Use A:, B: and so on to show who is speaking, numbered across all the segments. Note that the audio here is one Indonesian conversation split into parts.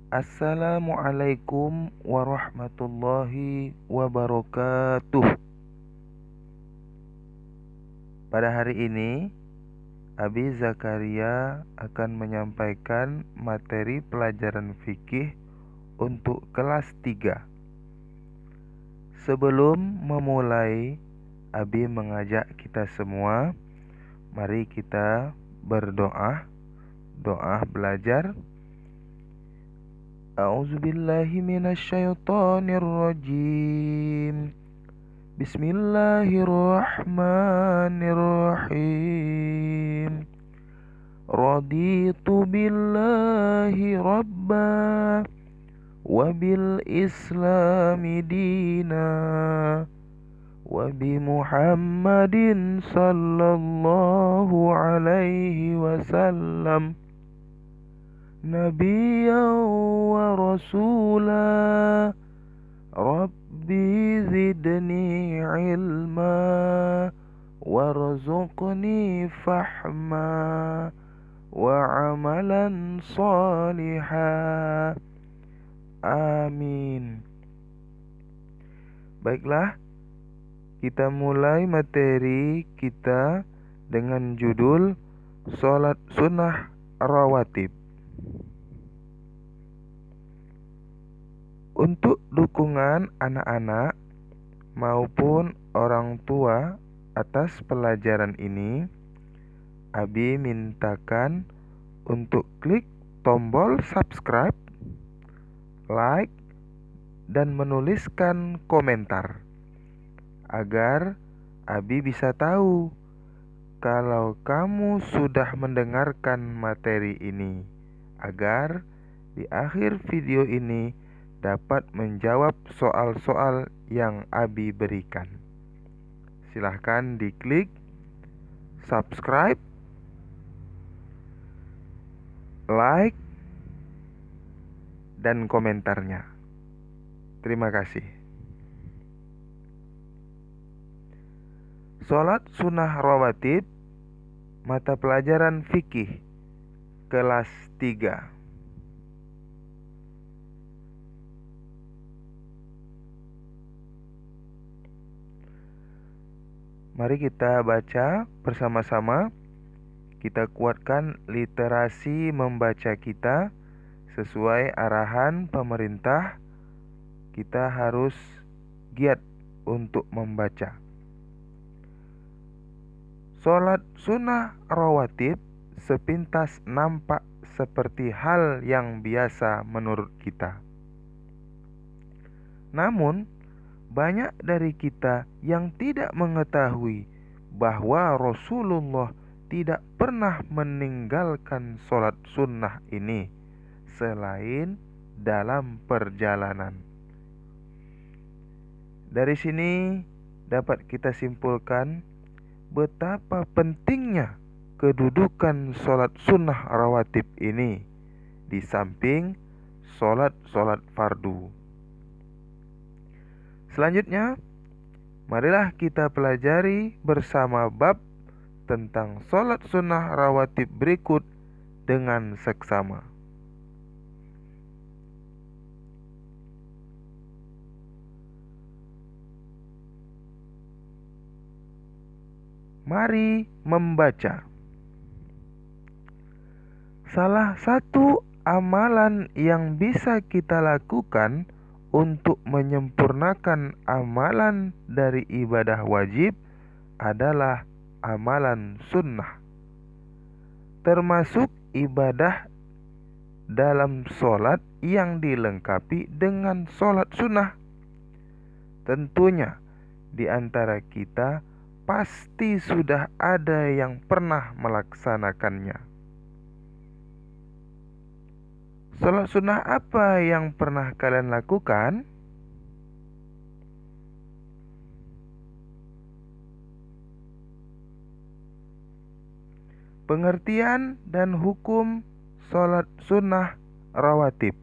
A: Assalamualaikum warahmatullahi wabarakatuh. Pada hari ini, Abi Zakaria akan menyampaikan materi pelajaran fikih untuk kelas 3. Sebelum memulai, Abi mengajak kita semua, mari kita berdoa, doa belajar. A'udzubillahi minasyaitonirrajim. Bismillahirrahmanirrahim. Raditu billahi rabba wa bil islami dina wa bi Muhammadin sallallahu alaihi wasallam nabiyyan wa rasula. Rabbi zidni ilma warzuqni fahma wa amalan salihah. Amin. Baiklah, kita mulai materi kita dengan judul Sholat Sunnah Rawatib. Untuk dukungan anak-anak maupun orang tua atas pelajaran ini, Abi mintakan untuk klik tombol subscribe, like, dan menuliskan komentar agar Abi bisa tahu kalau kamu sudah mendengarkan materi ini, agar di akhir video ini dapat menjawab soal-soal yang Abi berikan. Silahkan diklik subscribe, like, dan komentarnya. Terima kasih. Sholat sunnah rawatib, mata pelajaran fikih, kelas 3. Mari kita baca bersama-sama. Kita kuatkan literasi membaca kita sesuai arahan pemerintah. Kita harus giat untuk membaca. Sholat sunnah rawatib sepintas nampak seperti hal yang biasa menurut kita. Namun, banyak dari kita yang tidak mengetahui bahwa Rasulullah tidak pernah meninggalkan sholat sunnah ini selain dalam perjalanan. Dari sini dapat kita simpulkan betapa pentingnya kedudukan sholat sunnah rawatib ini di samping sholat fardu. Selanjutnya, marilah kita pelajari bersama bab tentang sholat sunnah rawatib berikut dengan seksama. Mari membaca. Salah satu amalan yang bisa kita lakukan untuk menyempurnakan amalan dari ibadah wajib adalah amalan sunnah, termasuk ibadah dalam sholat yang dilengkapi dengan sholat sunnah. Tentunya di antara kita pasti sudah ada yang pernah melaksanakannya. Sholat sunnah apa yang pernah kalian lakukan? Pengertian dan hukum sholat sunnah rawatib.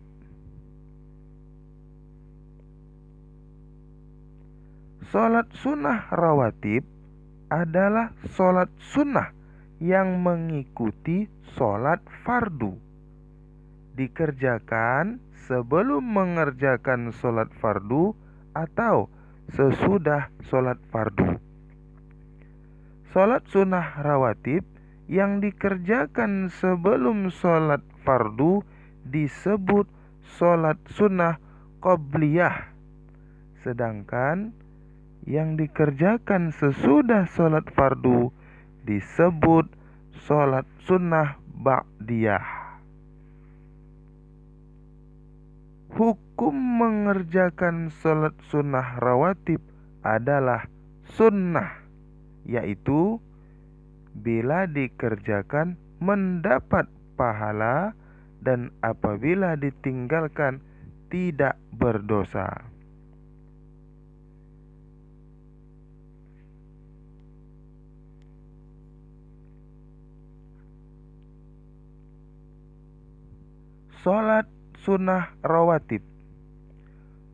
A: Sholat sunnah rawatib adalah sholat sunnah yang mengikuti sholat fardu, dikerjakan sebelum mengerjakan sholat fardu atau sesudah sholat fardu. Sholat sunnah rawatib yang dikerjakan sebelum sholat fardu disebut sholat sunnah qobliyah, sedangkan yang dikerjakan sesudah sholat fardu disebut sholat sunnah ba'diyah. Hukum mengerjakan sholat sunnah rawatib adalah sunnah, yaitu bila dikerjakan mendapat pahala dan apabila ditinggalkan tidak berdosa. Sholat sunnah rawatib.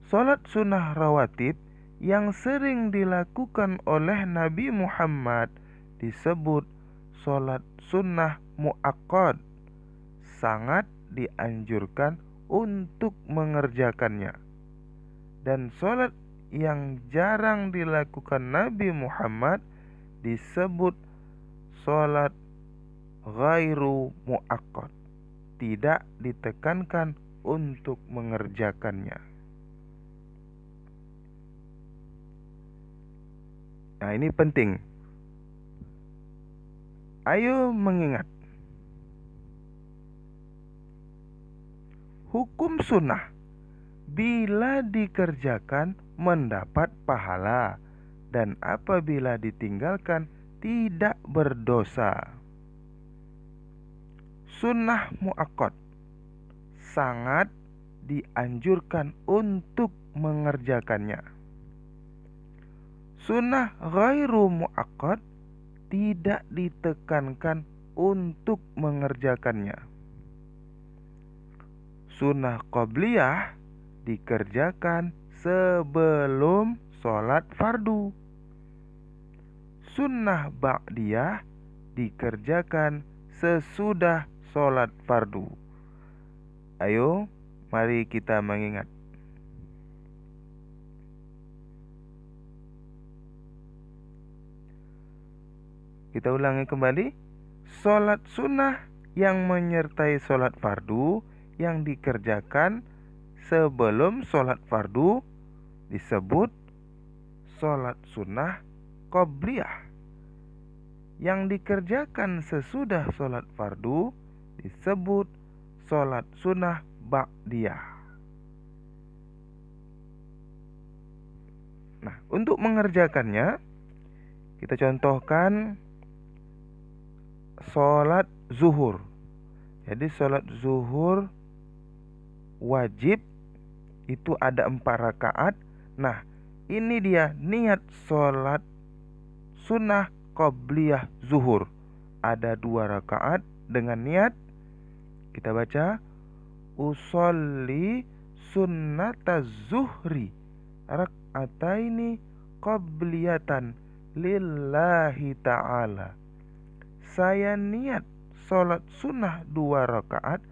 A: Sholat sunnah rawatib yang sering dilakukan oleh Nabi Muhammad disebut sholat sunnah muakkad. Sangat dianjurkan untuk mengerjakannya. Dan sholat yang jarang dilakukan Nabi Muhammad disebut sholat ghairu muakkad. Tidak ditekankan untuk mengerjakannya. Nah, ini penting. Ayo mengingat. Hukum sunnah bila dikerjakan mendapat pahala dan apabila ditinggalkan tidak berdosa. Sunnah muakkad sangat dianjurkan untuk mengerjakannya. Sunnah ghairu muakkad tidak ditekankan untuk mengerjakannya. Sunnah qobliyah dikerjakan sebelum sholat fardu. Sunnah ba'diyah dikerjakan sesudah sholat fardu. Ayo, mari kita mengingat. Kita ulangi kembali. Sholat sunnah yang menyertai sholat fardu yang dikerjakan sebelum sholat fardu disebut sholat sunnah qobliyah. Yang dikerjakan sesudah sholat fardu disebut sholat sunnah ba'diyah. Nah, untuk mengerjakannya kita contohkan sholat zuhur. Jadi sholat zuhur wajib itu ada 4 rakaat. Nah, ini dia niat sholat sunnah qobliyah zuhur. Ada 2 rakaat dengan niat. Kita baca usolli sunnata zuhri rak'ataini qobliyatan lillahi ta'ala. Saya niat sholat sunnah 2 rakaat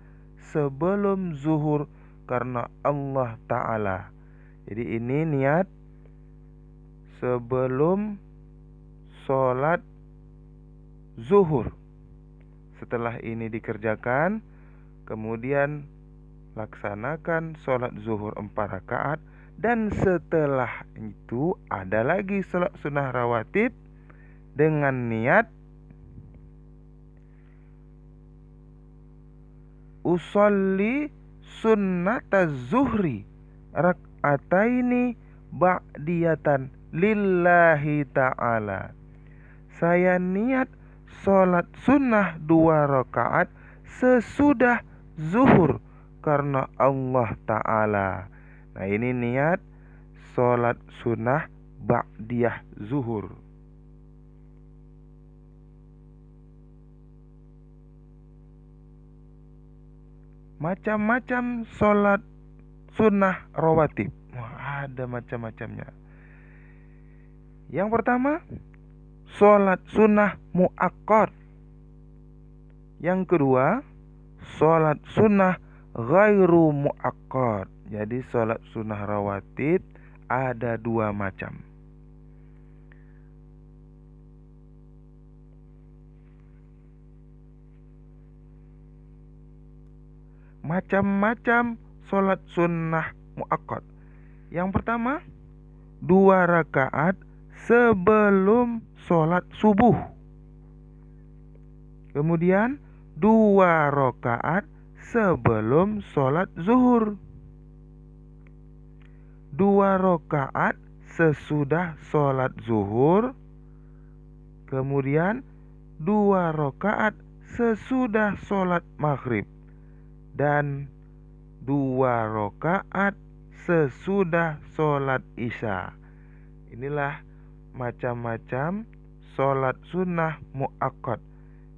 A: sebelum zuhur karena Allah Ta'ala. Jadi ini niat sebelum sholat zuhur. Setelah ini dikerjakan, kemudian laksanakan sholat zuhur 4 rakaat. Dan setelah itu ada lagi sholat sunnah rawatib dengan niat usolli sunnata zuhri rak'ataini ba'diyatan lillahi ta'ala. Saya niat sholat sunnah 2 rakaat sesudah zuhur karena Allah Ta'ala. Nah, ini niat sholat sunnah ba'diyah zuhur. Macam-macam sholat sunnah rawatib. Wah, ada macam-macamnya. Yang pertama, sholat sunnah muakkad. Yang kedua, sholat sunnah ghairu muakkad. Jadi sholat sunnah rawatib ada dua macam. Macam-macam sholat sunnah muakkad. Yang pertama, 2 rakaat sebelum sholat subuh. Kemudian 2 rakaat sebelum sholat zuhur. 2 rakaat sesudah sholat zuhur. Kemudian 2 rakaat sesudah sholat maghrib. Dan 2 rakaat sesudah sholat isya. Inilah macam-macam sholat sunnah muakkad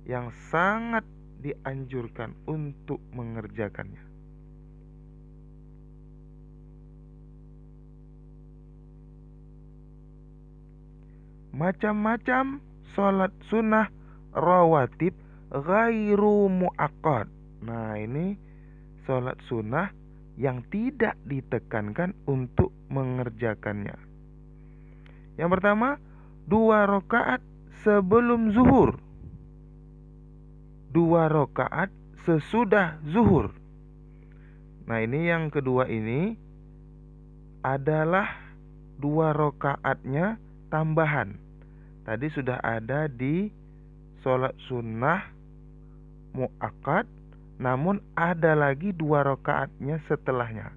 A: yang sangat dianjurkan untuk mengerjakannya. Macam-macam sholat sunnah rawatib ghairu muakkad. Nah, ini sholat sunnah yang tidak ditekankan untuk mengerjakannya. Yang pertama, 2 rakaat sebelum zuhur, 2 rakaat sesudah zuhur. Nah, ini yang kedua ini adalah 2 rakaatnya tambahan. Tadi sudah ada di sholat sunnah muakkad, namun ada lagi 2 rakaatnya setelahnya.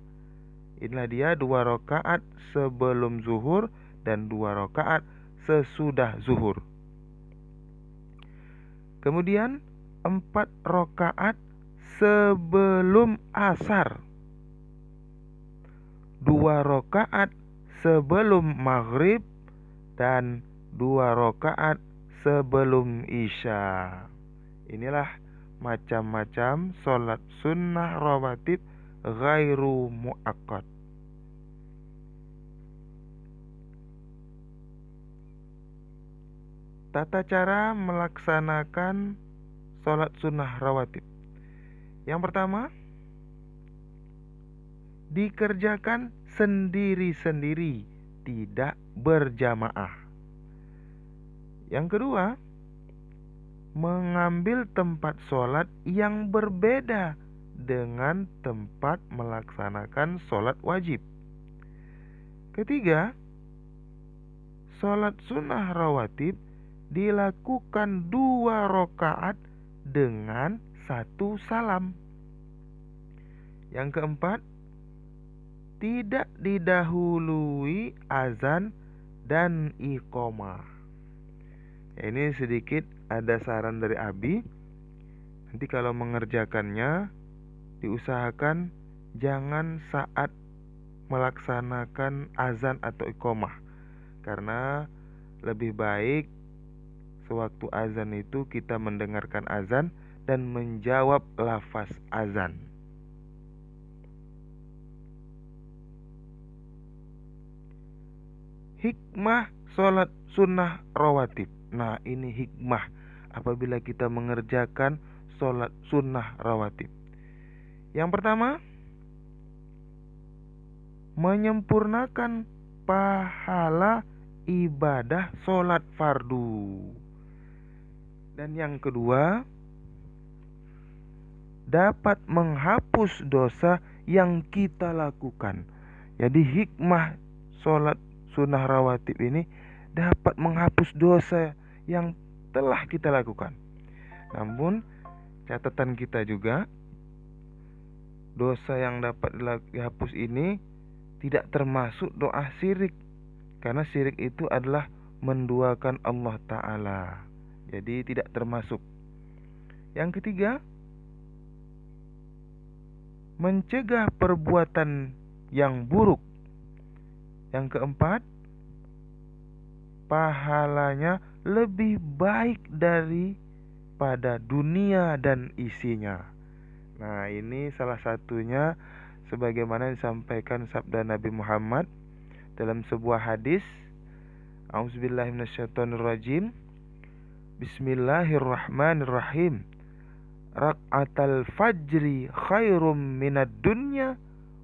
A: Inilah dia 2 rakaat sebelum zuhur dan 2 rakaat sesudah zuhur. Kemudian 4 rakaat sebelum asar, 2 rakaat sebelum maghrib, dan 2 rakaat sebelum isya. Inilah macam-macam sholat sunnah rawatib ghairu muakkad. Tata cara melaksanakan sholat sunnah rawatib. Yang pertama, dikerjakan sendiri-sendiri, tidak berjamaah. Yang kedua, mengambil tempat sholat yang berbeda dengan tempat melaksanakan sholat wajib. Ketiga, sholat sunnah rawatib dilakukan 2 rakaat dengan 1 salam. Yang keempat, tidak didahului azan dan iqomah. Ini sedikit ada saran dari Abi. Nanti kalau mengerjakannya, diusahakan jangan saat melaksanakan azan atau iqomah, karena lebih baik sewaktu azan itu kita mendengarkan azan dan menjawab lafaz azan. Hikmah sholat sunnah rawatib. Nah, ini hikmah apabila kita mengerjakan sholat sunnah rawatib. Yang pertama, menyempurnakan pahala ibadah sholat fardu. Dan yang kedua, dapat menghapus dosa yang kita lakukan. Jadi hikmah sholat sunnah rawatib ini dapat menghapus dosa yang telah kita lakukan. Namun catatan kita juga, dosa yang dapat dihapus ini tidak termasuk doa syirik, karena syirik itu adalah menduakan Allah Ta'ala. Jadi tidak termasuk. Yang ketiga, mencegah perbuatan yang buruk. Yang keempat, pahalanya lebih baik daripada dunia dan isinya. Nah, ini salah satunya sebagaimana disampaikan sabda Nabi Muhammad dalam sebuah hadis. A'udzubillahi minasyaitonirrajim. Bismillahirrahmanirrahim. Rak'atal fajri khairum minad dunya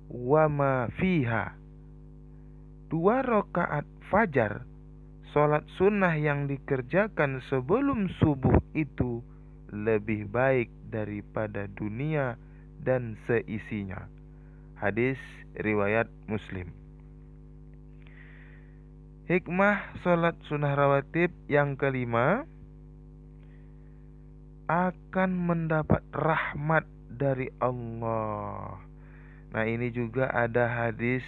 A: wa ma fiha. 2 rakaat fajar, sholat sunnah yang dikerjakan sebelum subuh itu lebih baik daripada dunia dan seisinya. Hadis riwayat Muslim. Hikmah sholat sunnah rawatib yang kelima, akan mendapat rahmat dari Allah. Nah, ini juga ada hadis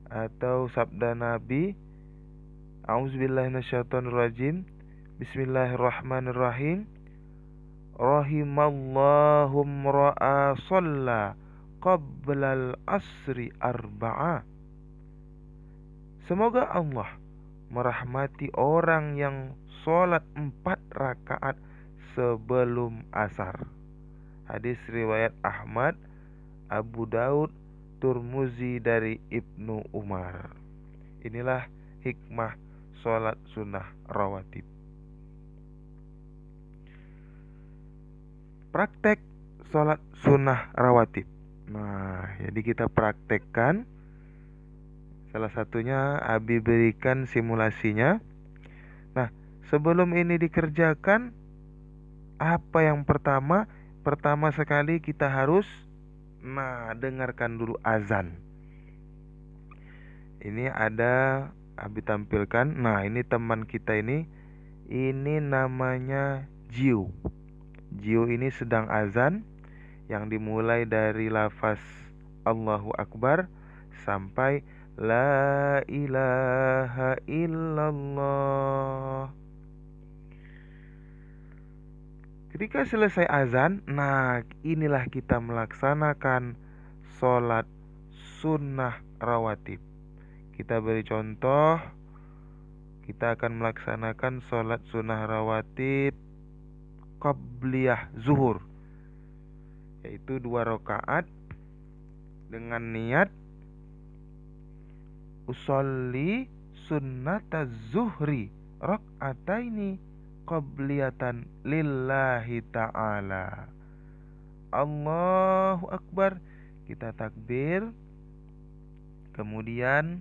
A: atau sabda Nabi, A'udzubillahi minasyaitonirrajim. Bismillahirrahmanirrahim. Rahimallahu ra'a shalla qablal asri arba'a. Semoga Allah merahmati orang yang sholat 4 rakaat sebelum asar. Hadis riwayat Ahmad, Abu Daud, Turmuzi dari Ibnu Umar. Inilah hikmah sholat sunnah rawatib. Praktek sholat sunnah rawatib. Nah, jadi kita praktekkan. Salah satunya Abi berikan simulasinya. Nah, sebelum ini dikerjakan, apa yang pertama? Pertama sekali kita harus dengarkan dulu azan. Ini ada Abi tampilkan. Nah, ini teman kita ini namanya Jiu. Jiu ini sedang azan yang dimulai dari lafaz Allahu Akbar sampai La ilaha illallah. Ketika selesai azan, inilah kita melaksanakan sholat sunnah rawatib. Kita beri contoh, kita akan melaksanakan sholat sunnah rawatib qabliyah zuhur, yaitu 2 rakaat dengan niat usolli sunnataz zuhri rak'ataini qabliyatan lillahi ta'ala. Allahu Akbar, kita takbir, kemudian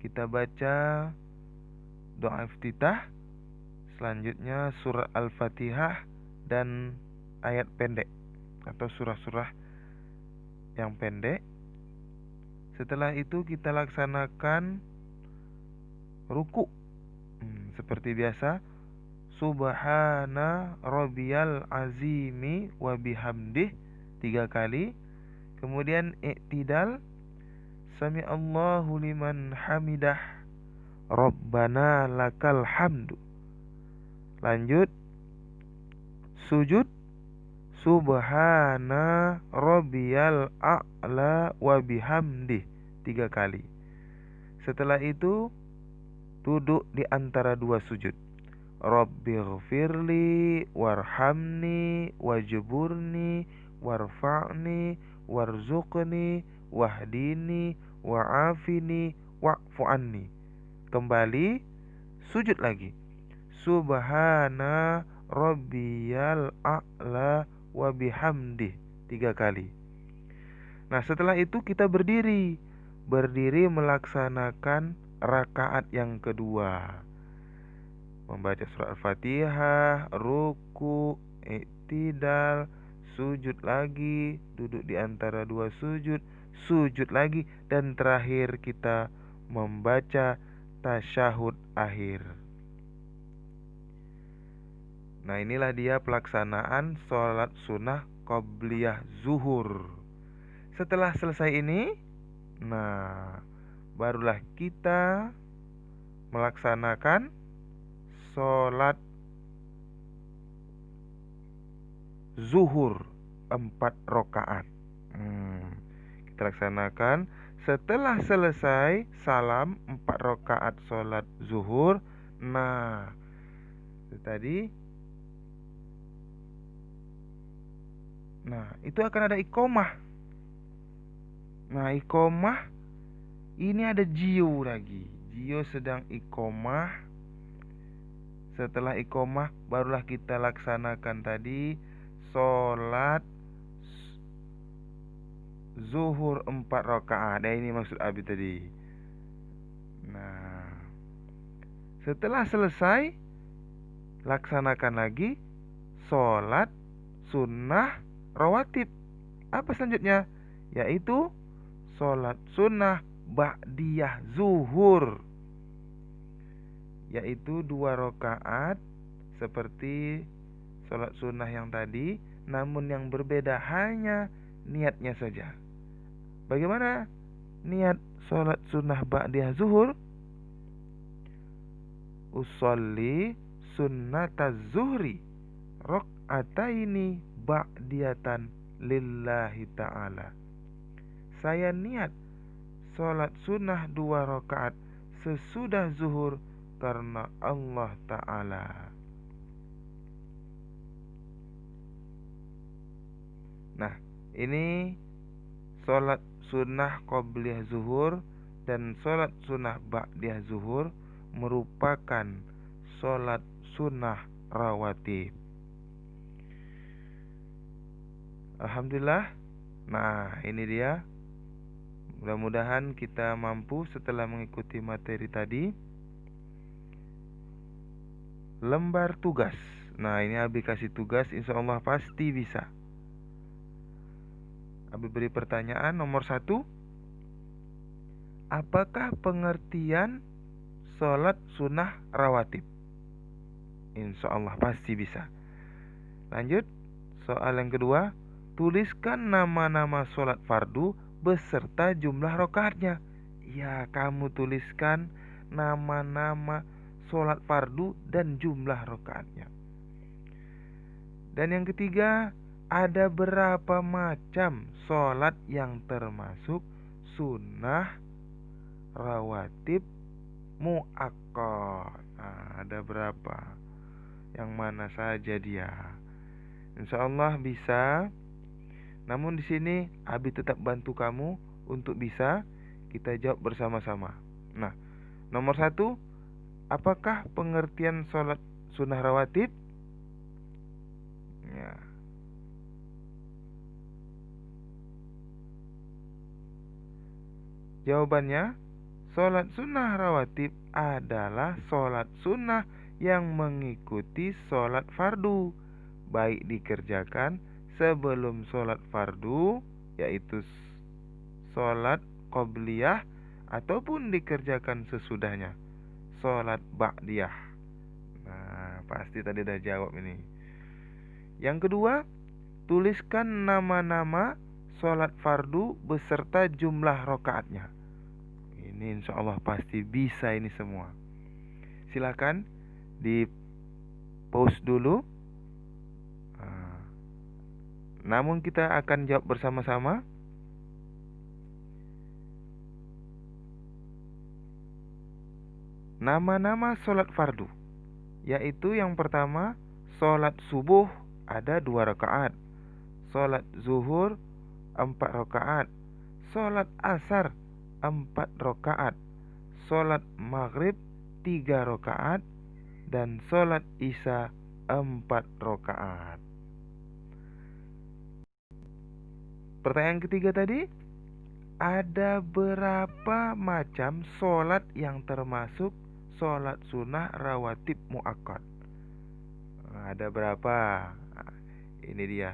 A: kita baca doa iftitah, selanjutnya surah Al-Fatihah dan ayat pendek atau surah-surah yang pendek. Setelah itu kita laksanakan ruku. Seperti biasa, Subhana rabbiyal azimi wa bihamdih 3 kali. Kemudian i'tidal, Sami Allahu liman hamidah, Rabbana lakal hamdu. Lanjut sujud, Subhana rabbiyal a'la wa bihamdih 3 kali. Setelah itu duduk di antara 2 sujud. Rabbighfirli warhamni wajburni warfa'ni warzuqni wahdini wa'afini wa'fu anni. Kembali sujud lagi. Subhana rabbiyal a'la wa bihamdih 3 kali. Nah, setelah itu kita berdiri melaksanakan rakaat yang kedua, membaca surat Al-Fatihah, ruku, i'tidal, sujud lagi, duduk di antara 2 sujud, sujud lagi, dan terakhir kita membaca tasyahud akhir. Nah, inilah dia pelaksanaan sholat sunnah qabliyah zuhur. Setelah selesai ini, barulah kita melaksanakan sholat zuhur 4 rakaat. Kita laksanakan setelah selesai salam 4 rakaat sholat zuhur. Itu tadi. Itu akan ada iqomah. Iqomah ini ada Jiu lagi. Jiu sedang iqomah. Setelah iqomah barulah kita laksanakan tadi sholat zuhur 4 rakaat. Nah, ini maksud Abi tadi. Nah, setelah selesai, laksanakan lagi sholat sunnah rawatib. Apa selanjutnya? Yaitu sholat sunnah ba'diyah zuhur, yaitu 2 rakaat seperti sholat sunnah yang tadi, namun yang berbeda hanya niatnya saja. Bagaimana niat sholat sunnah ba'diyah zuhur? Usolli sunnataz zuhri rakaataini ba'diyatan lillahi ta'ala. Saya niat sholat sunnah 2 rakaat sesudah zuhur karena Allah Ta'ala. Nah, ini sholat sunnah qobliyah zuhur dan sholat sunnah ba'diyah zuhur merupakan sholat sunnah rawatib. Alhamdulillah. Nah, ini dia. Mudah-mudahan kita mampu setelah mengikuti materi tadi. Lembar tugas. Nah, ini Abi kasih tugas, insya Allah pasti bisa. Abi beri pertanyaan nomor 1. Apakah pengertian sholat sunnah rawatib? Insya Allah pasti bisa. Lanjut, soal yang kedua. Tuliskan nama-nama sholat fardu beserta jumlah rakaatnya. Ya, kamu tuliskan nama-nama sholat fardu dan jumlah rakaatnya. Dan yang ketiga, ada berapa macam sholat yang termasuk sunnah rawatib muakkad? Nah, ada berapa? Yang mana saja dia? Insya Allah bisa. Namun di sini Abi tetap bantu kamu untuk bisa kita jawab bersama-sama. Nah, nomor 1, apakah pengertian sholat sunnah rawatib? Ya. Jawabannya, sholat sunnah rawatib adalah sholat sunnah yang mengikuti sholat fardu, baik dikerjakan sebelum sholat fardu, yaitu sholat qobliyah, ataupun dikerjakan sesudahnya, sholat ba'diyah. Nah, pasti tadi udah jawab ini. Yang kedua, tuliskan nama-nama sholat fardu beserta jumlah rakaatnya. Ini insya Allah pasti bisa ini semua. Silakan di pause dulu. Namun kita akan jawab bersama-sama. Nama-nama sholat fardu, yaitu yang pertama, sholat subuh ada 2 rakaat, sholat zuhur 4 rakaat, sholat asar 4 rakaat, sholat maghrib 3 rakaat, dan sholat isya 4 rakaat. Pertanyaan ketiga tadi, ada berapa macam sholat yang termasuk sholat sunnah rawatib muakkad? Ada berapa? Nah, ini dia.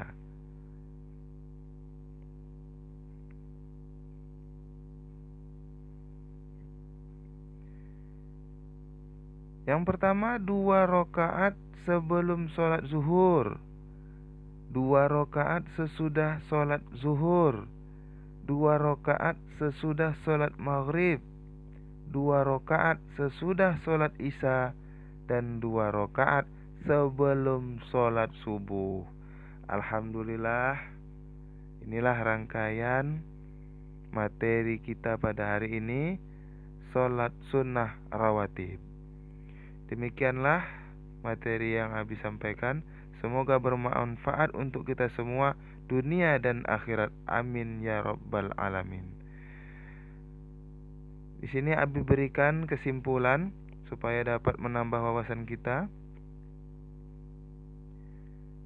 A: Yang pertama, 2 rakaat sebelum sholat zuhur, 2 rakaat sesudah sholat zuhur, 2 rakaat sesudah sholat maghrib, 2 rakaat sesudah sholat isya, dan 2 rakaat sebelum sholat subuh. Alhamdulillah, inilah rangkaian materi kita pada hari ini, sholat sunnah rawatib. Demikianlah materi yang Abi sampaikan. Semoga bermanfaat untuk kita semua dunia dan akhirat. Amin ya rabbal alamin. Di sini Abi berikan kesimpulan supaya dapat menambah wawasan kita.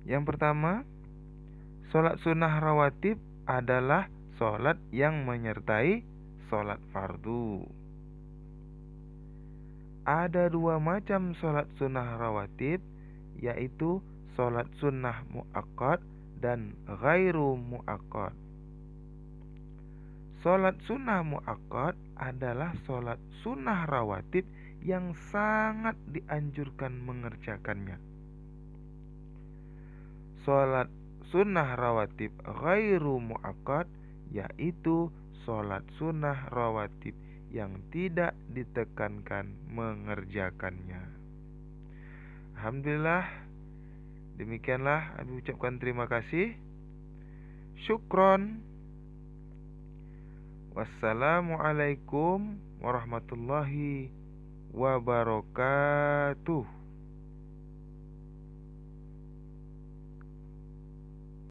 A: Yang pertama, Sholat sunnah rawatib adalah sholat yang menyertai sholat fardu. Ada dua macam sholat sunnah rawatib, yaitu sholat sunnah muakkad dan ghairu muakkad. Sholat sunnah muakkad adalah sholat sunnah rawatib yang sangat dianjurkan mengerjakannya. Sholat sunnah rawatib ghairu muakkad yaitu sholat sunnah rawatib yang tidak ditekankan mengerjakannya. Alhamdulillah, demikianlah Abi ucapkan terima kasih. Syukron. Wassalamualaikum warahmatullahi wabarakatuh.